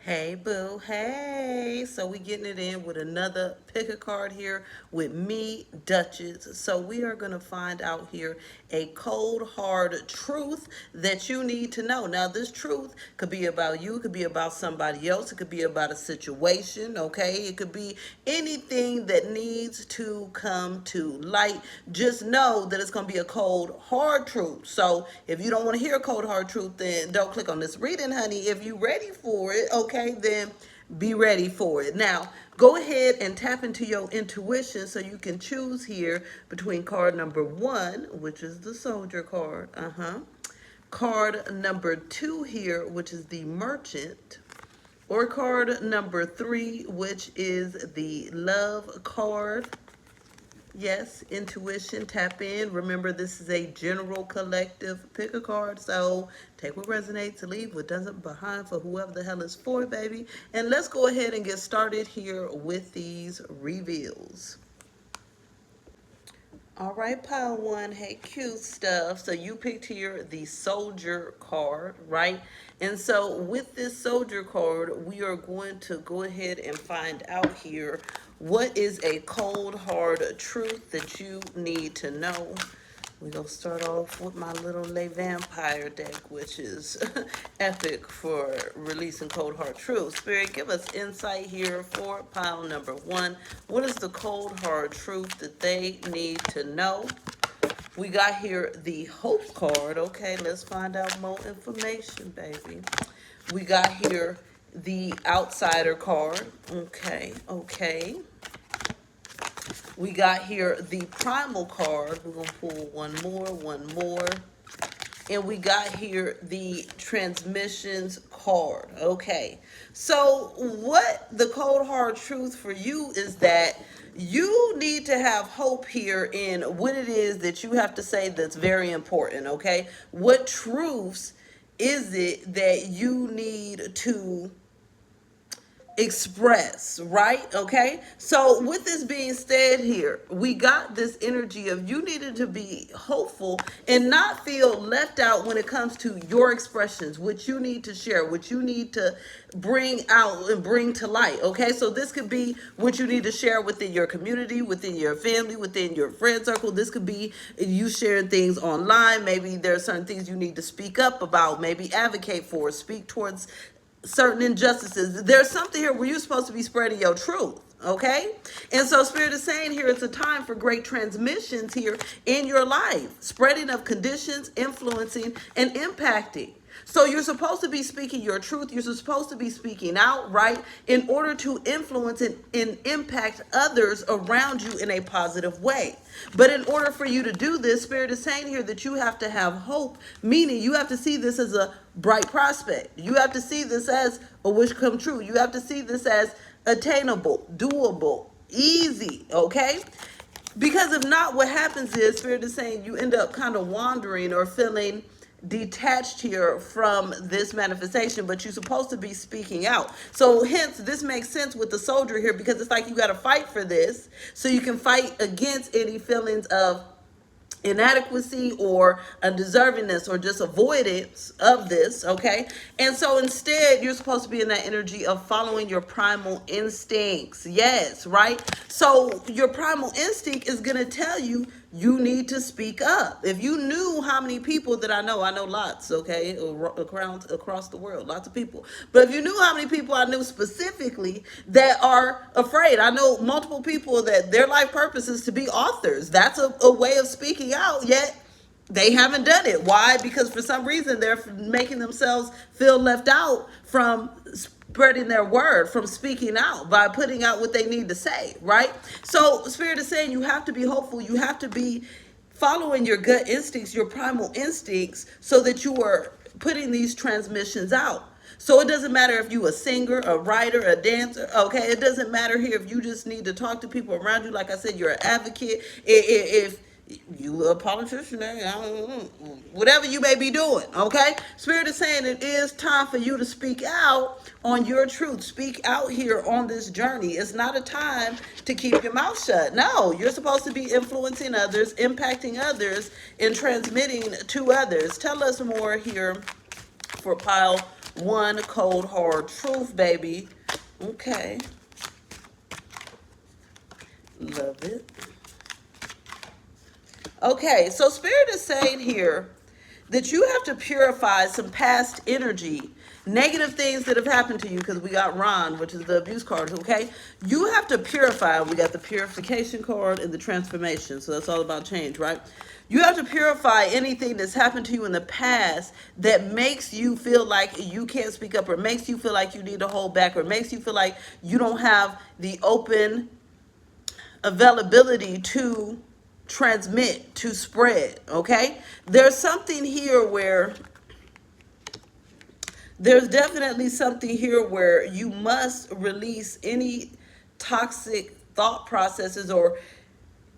Hey boo, hey. So we getting it in with another pick a card here with me, Duchess. So we are going to find out here a cold hard truth that you need to know. Now this truth could be about you, it could be about somebody else, it could be about a situation, okay? It could be anything that needs to come to light. Just know that it's going to be a cold hard truth. So if you don't want to hear a cold hard truth, then don't click on this reading, honey. If you ready for it, okay, then be ready for it. Now, go ahead and tap into your intuition so you can choose here between card number 1, which is the soldier card. Card number 2 here, which is the merchant. Or card number 3, which is the love card. Yes, intuition, tap in. Remember, this is a general collective pick a card. So take what resonates, leave what doesn't behind for whoever the hell is for, baby. And let's go ahead and get started here with these reveals. All right, pile one. Hey, cute stuff. So you picked here the soldier card, right? And so with this soldier card, we are going to go ahead and find out here what is a cold, hard truth that you need to know. We're going to start off with my little Lay Vampire deck, which is epic for releasing cold, hard truth. Spirit, give us insight here for pile number 1. What is the cold, hard truth that they need to know? We got here the hope card. Okay, let's find out more information, baby. We got here the outsider card. Okay. We got here the primal card. We're going to pull one more. And we got here the transmissions card. Okay. So what the cold hard truth for you is that you need to have hope here in what it is that you have to say that's very important. Okay. What truths is it that you need to express, right? Okay, so with this being said here, we got this energy of you needed to be hopeful and not feel left out when it comes to your expressions, what you need to share, what you need to bring out and bring to light. Okay, so this could be what you need to share within your community, within your family, within your friend circle. This could be you sharing things online. Maybe there are certain things you need to speak up about, maybe advocate for, speak towards certain injustices. There's something here where you're supposed to be spreading your truth. Okay, and so Spirit is saying here it's a time for great transmissions here in your life, spreading of conditions, influencing and impacting. So you're supposed to be speaking your truth. You're supposed to be speaking out, right, in order to influence and impact others around you in a positive way. But in order for you to do this, Spirit is saying here that you have to have hope, meaning you have to see this as a bright prospect. You have to see this as a wish come true. You have to see this as attainable, doable, easy, okay? Because if not, what happens is Spirit is saying you end up kind of wandering or feeling detached here from this manifestation, but you're supposed to be speaking out. So hence this makes sense with the soldier here, because it's like you got to fight for this so you can fight against any feelings of inadequacy or undeservingness or just avoidance of this. Okay, and so instead you're supposed to be in that energy of following your primal instincts. Yes, right. So your primal instinct is going to tell you you need to speak up. If you knew how many people that I know lots, okay, across the world, lots of people. But if you knew how many people I knew specifically that are afraid, I know multiple people that their life purpose is to be authors. That's a way of speaking out, yet they haven't done it. Why? Because for some reason they're making themselves feel left out from spreading their word, from speaking out by putting out what they need to say, right? So Spirit is saying you have to be hopeful. You have to be following your gut instincts, your primal instincts, so that you are putting these transmissions out. So it doesn't matter if you a singer, a writer, a dancer, okay? It doesn't matter here if you just need to talk to people around you. Like I said, you're an advocate. If you a politician, whatever you may be doing, okay? Spirit is saying it is time for you to speak out on your truth. Speak out here on this journey. It's not a time to keep your mouth shut. No, you're supposed to be influencing others, impacting others, and transmitting to others. Tell us more here for pile one cold hard truth, baby. Okay. Love it. Okay, so Spirit is saying here that you have to purify some past energy, negative things that have happened to you, because we got Ron, which is the abuse card, okay? You have to purify. We got the purification card and the transformation, so that's all about change, right? You have to purify anything that's happened to you in the past that makes you feel like you can't speak up, or makes you feel like you need to hold back, or makes you feel like you don't have the open availability to transmit, to spread, okay? There's something here where there's definitely something here where you must release any toxic thought processes or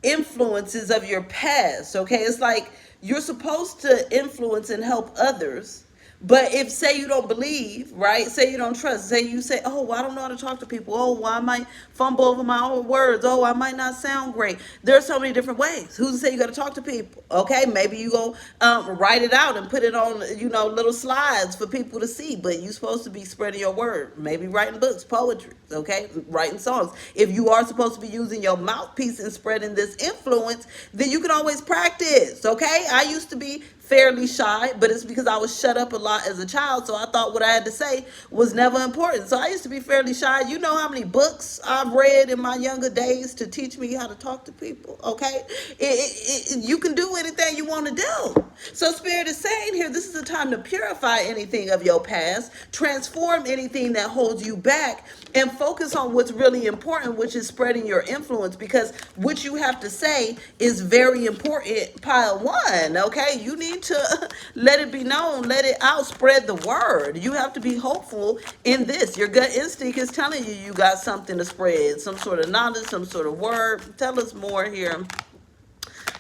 influences of your past, okay? It's like you're supposed to influence and help others. But if, say, you don't believe, right? Say you don't trust. Say you say, oh, well, I don't know how to talk to people. Oh, well, I might fumble over my own words. Oh, I might not sound great. There are so many different ways. Who's to say you got to talk to people? Okay, maybe you go write it out and put it on, little slides for people to see. But you're supposed to be spreading your word. Maybe writing books, poetry, okay, writing songs. If you are supposed to be using your mouthpiece and spreading this influence, then you can always practice, okay? I used to be fairly shy, but it's because I was shut up a lot as a child, so I thought what I had to say was never important. So I used to be fairly shy. You know how many books I've read in my younger days to teach me how to talk to people, okay? You can do anything you want to do. So Spirit is saying here, this is a time to purify anything of your past, transform anything that holds you back, and focus on what's really important, which is spreading your influence, because what you have to say is very important. Pile one, okay? You need to let it be known, let it out, spread the word. You have to be hopeful in this. Your gut instinct is telling you you got something to spread, some sort of knowledge, some sort of word. Tell us more here.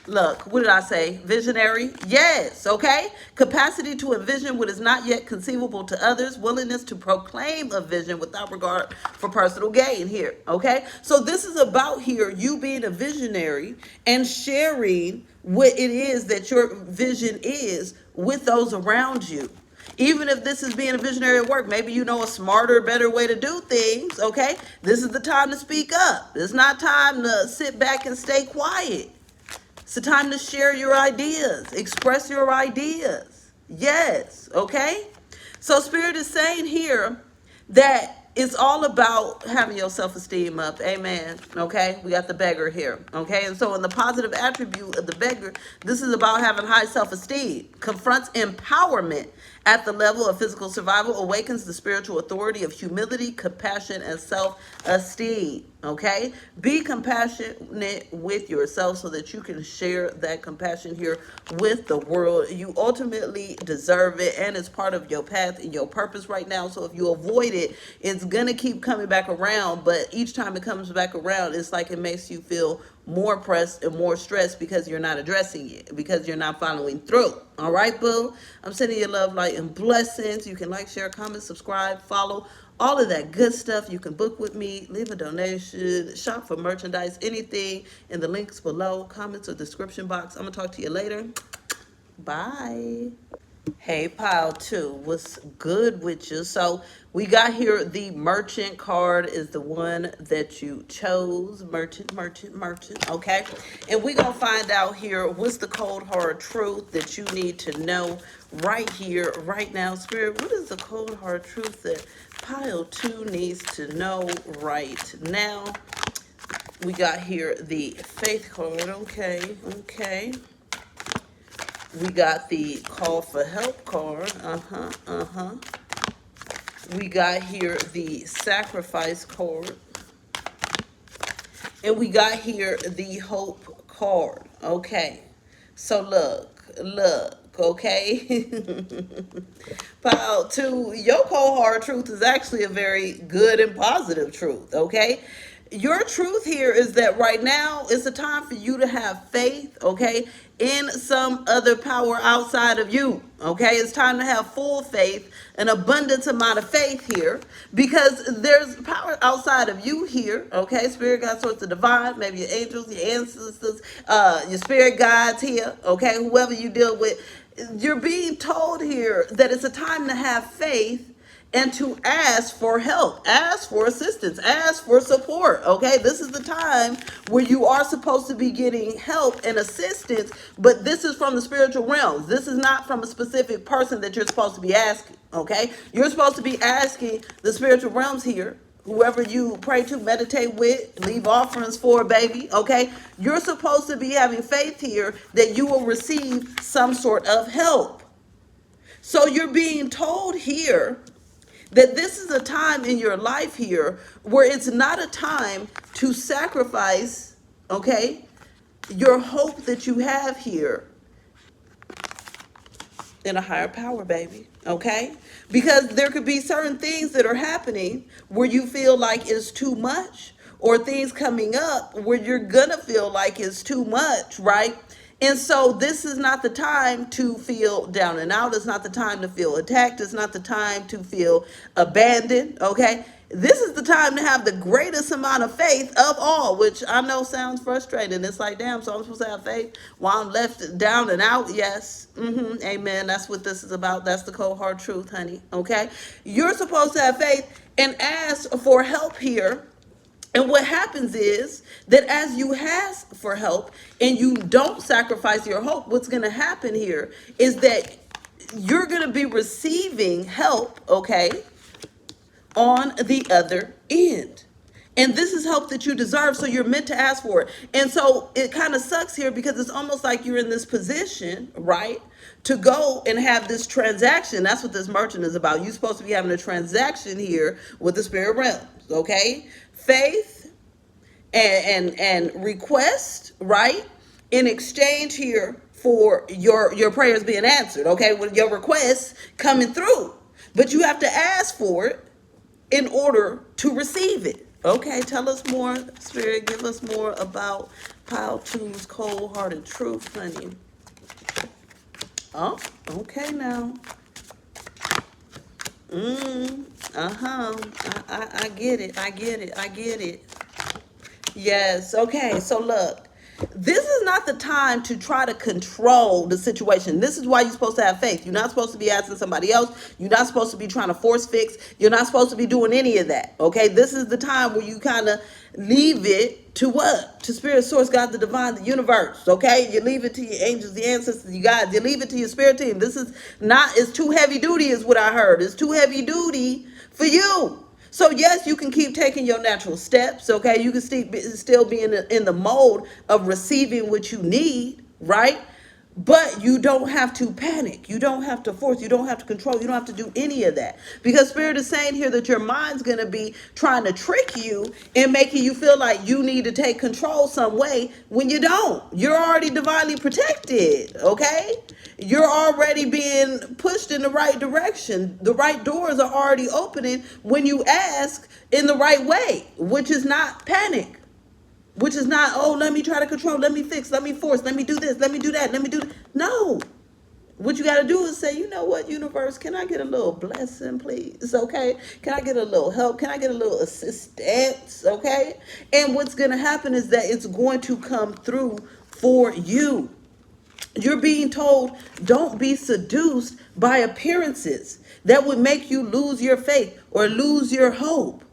Look, what did I say? Visionary? Yes, okay? Capacity to envision what is not yet conceivable to others. Willingness to proclaim a vision without regard for personal gain here, okay? So this is about here, you being a visionary and sharing what it is that your vision is with those around you. Even if this is being a visionary at work, maybe you know a smarter, better way to do things, okay? This is the time to speak up. It's not time to sit back and stay quiet. It's the time to share your ideas, express your ideas. Yes, okay? So Spirit is saying here that it's all about having your self-esteem up. Amen. Okay? We got the beggar here. Okay? And so in the positive attribute of the beggar, this is about having high self-esteem. Confronts empowerment at the level of physical survival, awakens the spiritual authority of humility, compassion, and self-esteem. Okay? Be compassionate with yourself so that you can share that compassion here with the world. You ultimately deserve it, and it's part of your path and your purpose right now. So if you avoid it, it's gonna keep coming back around, but each time it comes back around, it's like it makes you feel more pressed and more stressed because you're not addressing it, because you're not following through. All right, boo? I'm sending you love, light, and blessings. You can like, share, comment, subscribe, follow, all of that good stuff. You can book with me, leave a donation, shop for merchandise, anything in the links below, comments or description box. I'm gonna talk to you later. Bye. Hey, pile two, what's good with you? So we got here the merchant card is the one that you chose. Merchant, merchant, merchant. Okay. And we're going to find out here what's the cold hard truth that you need to know right here, right now. Spirit, what is the cold hard truth that pile two needs to know right now? We got here the faith card. Okay. Okay. We got the call for help card. We got here the sacrifice card. And we got here the hope card. Okay. So look, okay? Pile two, your cold hard truth is actually a very good and positive truth, okay? Your truth here is that right now it's a time for you to have faith, okay, in some other power outside of you, okay? It's time to have full faith, an abundance amount of faith here, because there's power outside of you here, okay? Spirit guides, source, the divine, maybe your angels, your ancestors, your spirit guides here, okay? Whoever you deal with, you're being told here that it's a time to have faith and to ask for help, ask for assistance, ask for support. Okay, this is the time where you are supposed to be getting help and assistance, but this is from the spiritual realms. This is not from a specific person that you're supposed to be asking. Okay, you're supposed to be asking the spiritual realms here, whoever you pray to, meditate with, leave offerings for, baby. Okay, you're supposed to be having faith here that you will receive some sort of help. So you're being told here that this is a time in your life here where it's not a time to sacrifice, okay, your hope that you have here in a higher power, baby, okay? Because there could be certain things that are happening where you feel like it's too much, or things coming up where you're gonna feel like it's too much, right? And so this is not the time to feel down and out. It's not the time to feel attacked. It's not the time to feel abandoned, okay? This is the time to have the greatest amount of faith of all, which I know sounds frustrating. It's like, damn, so I'm supposed to have faith while I'm left down and out? Yes. Amen. That's what this is about. That's the cold hard truth, honey. Okay? You're supposed to have faith and ask for help here. And what happens is that as you ask for help and you don't sacrifice your hope, what's going to happen here is that you're going to be receiving help, okay, on the other end. And this is help that you deserve, so you're meant to ask for it. And so it kind of sucks here because it's almost like you're in this position, right, to go and have this transaction. That's what this merchant is about. You're supposed to be having a transaction here with the spirit realms, okay? Faith and request, right, in exchange here for your prayers being answered, okay, with your requests coming through. But you have to ask for it in order to receive it. Okay, tell us more, Spirit. Give us more about Pile Two's cold-hearted truth, honey. Oh, okay now. I get it. I get it. I get it. Yes. Okay. So look, this is not the time to try to control the situation. This is why you're supposed to have faith. You're not supposed to be asking somebody else. You're not supposed to be trying to force fix. You're not supposed to be doing any of that. Okay. This is the time where you kind of leave it to what? To Spirit, Source, God, the divine, the universe. Okay. You leave it to your angels, the ancestors, you guys. You leave it to your spirit team. This is not, it's too heavy duty is what I heard. It's too heavy duty for you. So yes, you can keep taking your natural steps, okay? You can still be in the mode of receiving what you need, right? But you don't have to panic. You don't have to force. You don't have to control. You don't have to do any of that. Because Spirit is saying here that your mind's going to be trying to trick you and making you feel like you need to take control some way when you don't. You're already divinely protected, okay? You're already being pushed in the right direction. The right doors are already opening when you ask in the right way, which is not panic. Which is not, oh, let me try to control, let me fix, let me force, let me do this, let me do that, let me do that. No. What you got to do is say, you know what, universe, can I get a little blessing, please? Okay? Can I get a little help? Can I get a little assistance? Okay? And what's going to happen is that it's going to come through for you. You're being told, don't be seduced by appearances that would make you lose your faith or lose your hope.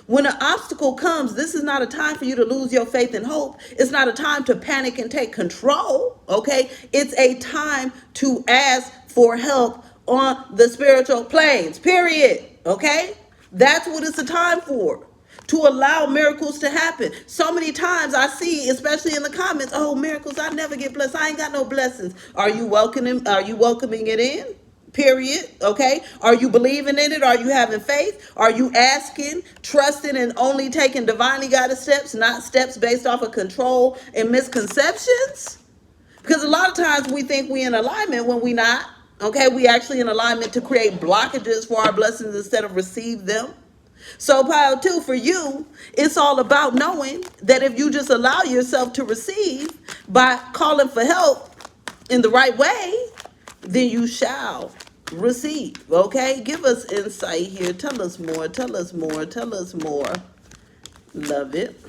When an obstacle comes, this is not a time for you to lose your faith and hope. It's not a time to panic and take control, okay? It's a time to ask for help on the spiritual planes, period, okay? That's what it's a time for, to allow miracles to happen. So many times I see, especially in the comments, oh, miracles, I never get blessed. I ain't got no blessings. Are you welcoming it in? Period. Okay. Are you believing in it? Are you having faith? Are you asking, trusting, and only taking divinely guided steps, not steps based off of control and misconceptions? Because a lot of times we think we in alignment when we not. Okay. We actually in alignment to create blockages for our blessings instead of receive them. So pile two, for you, it's all about knowing that if you just allow yourself to receive by calling for help in the right way, then you shall receive. Okay, give us insight here. Tell us more. Tell us more. Tell us more. Love it.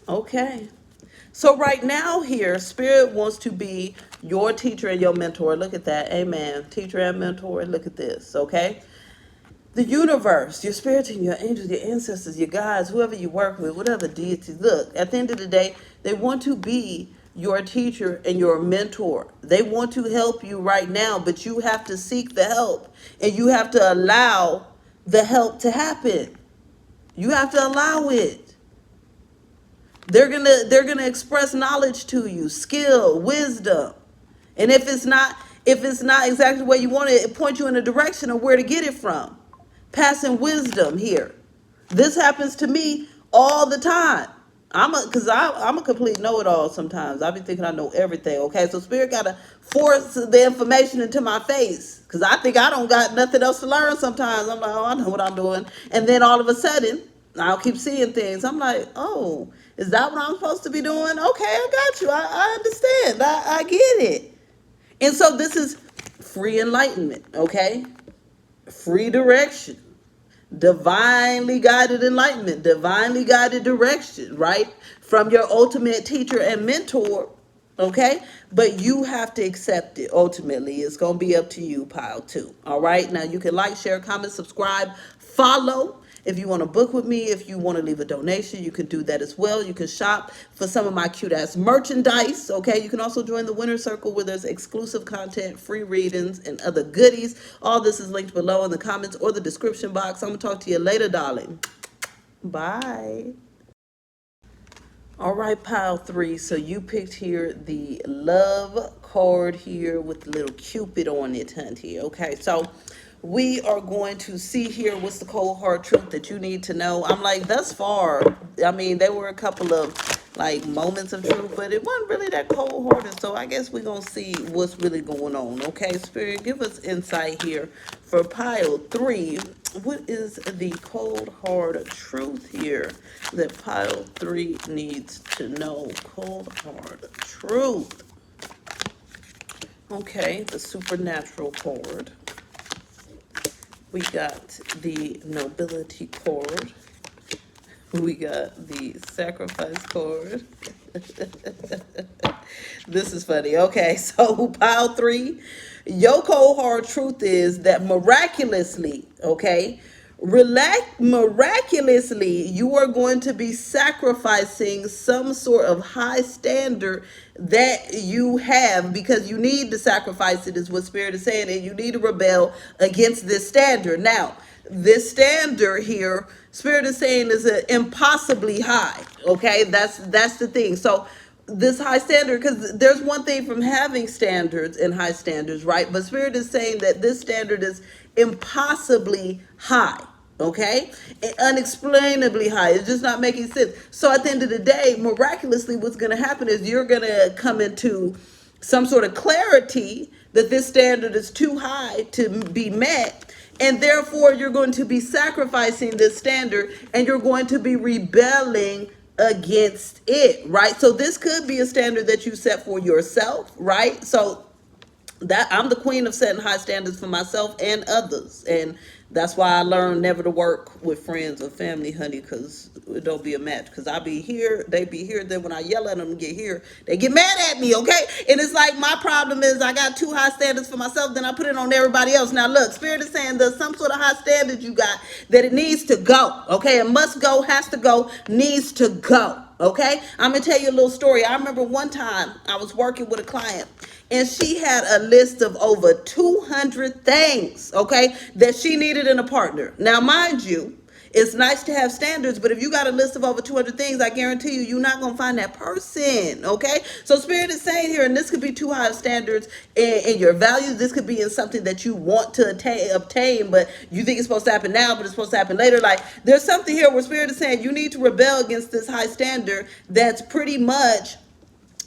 Okay, so right now here, Spirit wants to be your teacher and your mentor. Look at that. Amen. Teacher and mentor. Look at this. Okay. The universe, your spirit team, your angels, your ancestors, your guides, whoever you work with, whatever deity. Look, at the end of the day, they want to be your teacher and your mentor. They want to help you right now, but you have to seek the help and you have to allow the help to happen. You have to allow it. They're gonna express knowledge to you, skill, wisdom. And if it's not exactly the way you want it point you in a direction of where to get it from. Passing wisdom here. This happens to me all the time. I'm a complete know-it-all sometimes. I be thinking I know everything. Okay, so spirit gotta force the information into my face because I think I don't got nothing else to learn. Sometimes I'm like, oh, I know what I'm doing, and then all of a sudden I'll keep seeing things. I'm like, oh, is that what I'm supposed to be doing? Okay, I got you. I understand. I get it. And so this is free enlightenment. Okay, free direction, divinely guided enlightenment, divinely guided direction, right? From your ultimate teacher and mentor, okay? But you have to accept it. Ultimately, it's going to be up to you, pile two. All right? Now, you can like, share, comment, subscribe, follow. If you want to book with me, if you want to leave a donation, you can do that as well. You can shop for some of my cute ass merchandise. Okay. You can also join the winner circle where there's exclusive content, free readings, and other goodies. All this is linked below in the comments or the description box. I'm going to talk to you later, darling. Bye. All right, pile three. So you picked here the love card here with the little Cupid on it, hunty. Okay. So we are going to see here what's the cold hard truth that you need to know. I'm like, thus far, I mean, there were a couple of like moments of truth, but it wasn't really that cold hearted. So I guess we're going to see what's really going on. Okay, Spirit, give us insight here for pile three. What is the cold hard truth here that pile three needs to know? Cold hard truth. Okay, the supernatural card. We got the nobility cord. We got the sacrifice cord. This is funny. Okay, so pile three, your cold hard truth is that miraculously, okay, miraculously, you are going to be sacrificing some sort of high standard that you have because you need to sacrifice it, is what Spirit is saying, and you need to rebel against this standard. Now, this standard here, Spirit is saying, is impossibly high. Okay, that's the thing. So this high standard, because there's one thing from having standards and high standards, right? But Spirit is saying that this standard is impossibly high. Okay, unexplainably high. It's just not making sense. So at the end of the day, miraculously, what's going to happen is you're going to come into some sort of clarity that this standard is too high to be met. And therefore, you're going to be sacrificing this standard and you're going to be rebelling against it, right? So this could be a standard that you set for yourself, right? So that I'm the queen of setting high standards for myself and others. And that's why I learned never to work with friends or family, honey, because it don't be a match. Because I be here, they be here. Then when I yell at them and get here, they get mad at me, okay? And it's like my problem is I got too high standards for myself, then I put it on everybody else. Now look, Spirit is saying there's some sort of high standard you got that it needs to go, okay? It must go, has to go, needs to go, okay? I'm going to tell you a little story. I remember one time I was working with a client and she had a list of over 200 things, okay, that she needed in a partner. Now, mind you, it's nice to have standards, but if you got a list of over 200 things, I guarantee you, you're not going to find that person, okay? So Spirit is saying here, and this could be too high of standards in your values. This could be in something that you want to obtain, but you think it's supposed to happen now, but it's supposed to happen later. Like, there's something here where Spirit is saying you need to rebel against this high standard that's pretty much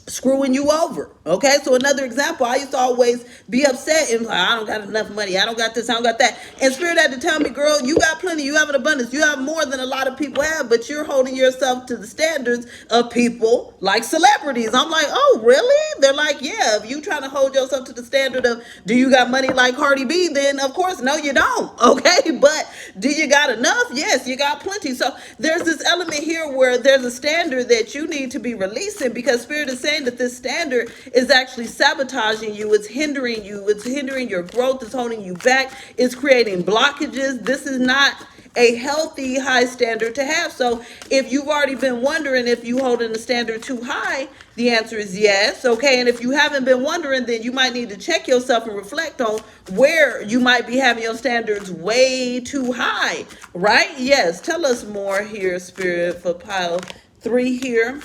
screwing you over. Okay, so another example, I used to always be upset and like, I don't got enough money, I don't got this, I don't got that, and Spirit had to tell me, girl, you got plenty, you have an abundance, you have more than a lot of people have, but you're holding yourself to the standards of people like celebrities. I'm like, oh really? They're like, yeah, if you trying to hold yourself to the standard of do you got money like Cardi B, then of course no you don't. Okay, but do you got enough? Yes, you got plenty. So there's this element here where there's a standard that you need to be releasing, because Spirit is saying that this standard is actually sabotaging you. It's hindering you. It's hindering your growth. It's holding you back. It's creating blockages. This is not a healthy high standard to have. So if you've already been wondering if you holding the standard too high, the answer is yes. Okay. And if you haven't been wondering, then you might need to check yourself and reflect on where you might be having your standards way too high, right? Yes. Tell us more here, Spirit, for pile 3 here.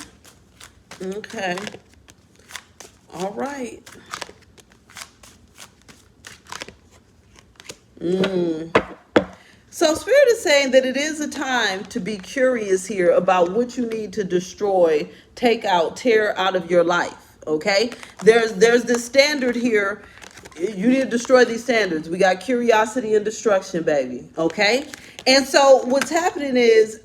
Okay. All right. So Spirit is saying that it is a time to be curious here about what you need to destroy, take out, tear out of your life. Okay? There's this standard here. You need to destroy these standards. We got curiosity and destruction, baby. Okay? And so what's happening is,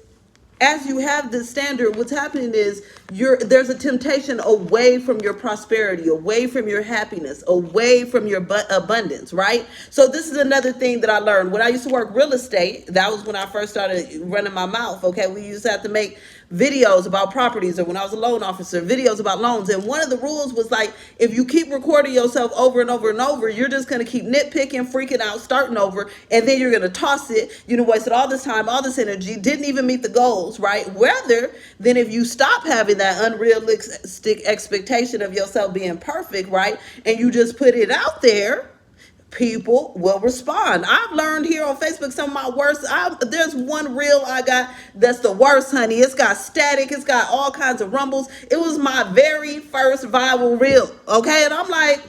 as you have this standard, what's happening is there's a temptation away from your prosperity, away from your happiness, away from your abundance, right? So this is another thing that I learned when I used to work real estate. That was when I first started running my mouth. Okay, we used to have to make videos about properties, or when I was a loan officer, videos about loans. And one of the rules was like, if you keep recording yourself over and over and over, you're just going to keep nitpicking, freaking out, starting over, and then you're going to toss it. You know, wasted all this time, all this energy, didn't even meet the goals, right? Rather than if you stop having that unrealistic expectation of yourself being perfect, right? And you just put it out there, people will respond. I've learned here on Facebook some of my worst. There's one reel I got that's the worst, honey. It's got static. It's got all kinds of rumbles. It was my very first viral reel. Okay. And I'm like,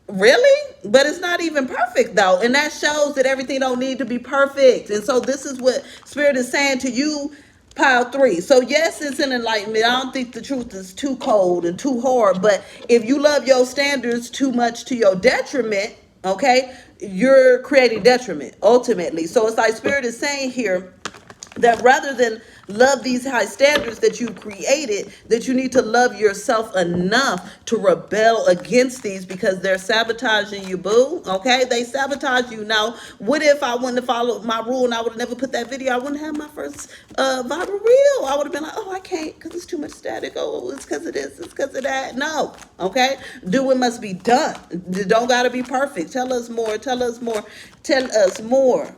really? But it's not even perfect though. And that shows that everything don't need to be perfect. And so this is what Spirit is saying to you, pile 3. So yes, it's an enlightenment. I don't think the truth is too cold and too hard, but if you love your standards too much to your detriment, okay, you're creating detriment ultimately. So it's like Spirit is saying here that rather than love these high standards that you've created, that you need to love yourself enough to rebel against these, because they're sabotaging you, boo. Okay, they sabotage you. Now, what if I wouldn't have followed my rule and I would have never put that video? I wouldn't have my first viral reel. I would have been like, oh, I can't because it's too much static. Oh, it's because of this, it's because of that. No, okay, do what must be done. Don't gotta be perfect. Tell us more. Tell us more. Tell us more.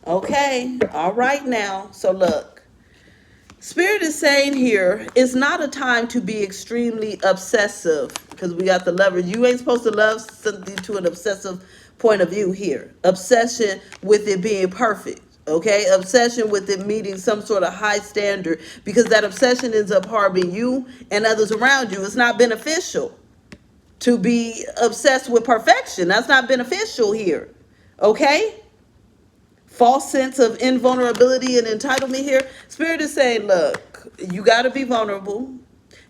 Okay, all right now. So look, Spirit is saying here, it's not a time to be extremely obsessive, because we got the Lover. You ain't supposed to love something to an obsessive point of view here. Obsession with it being perfect. Okay, obsession with it meeting some sort of high standard, because that obsession ends up harming you and others around you. It's not beneficial to be obsessed with perfection. That's not beneficial here. Okay? False sense of invulnerability and entitlement here. Spirit is saying, look, you got to be vulnerable.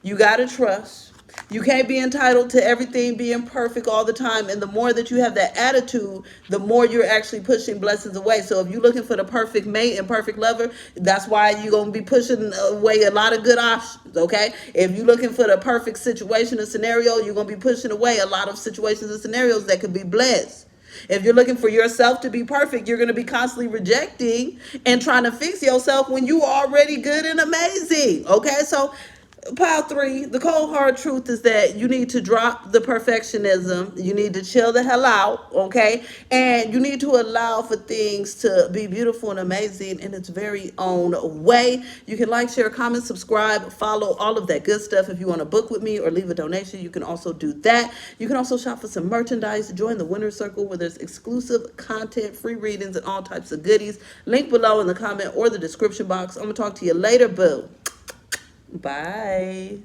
You got to trust. You can't be entitled to everything being perfect all the time. And the more that you have that attitude, the more you're actually pushing blessings away. So if you're looking for the perfect mate and perfect lover, that's why you're going to be pushing away a lot of good options, okay? If you're looking for the perfect situation and scenario, you're going to be pushing away a lot of situations and scenarios that could be blessed. If you're looking for yourself to be perfect, you're going to be constantly rejecting and trying to fix yourself when you are already good and amazing. Okay, so pile 3, the cold hard truth is that you need to drop the perfectionism. You need to chill the hell out, okay? And you need to allow for things to be beautiful and amazing in its very own way. You can like, share, comment, subscribe, follow, all of that good stuff. If you want to book with me or leave a donation, you can also do that. You can also shop for some merchandise, join the Winner Circle where there's exclusive content, free readings, and all types of goodies. Link below in the comment or the description box. I'm going to talk to you later, boo. Bye.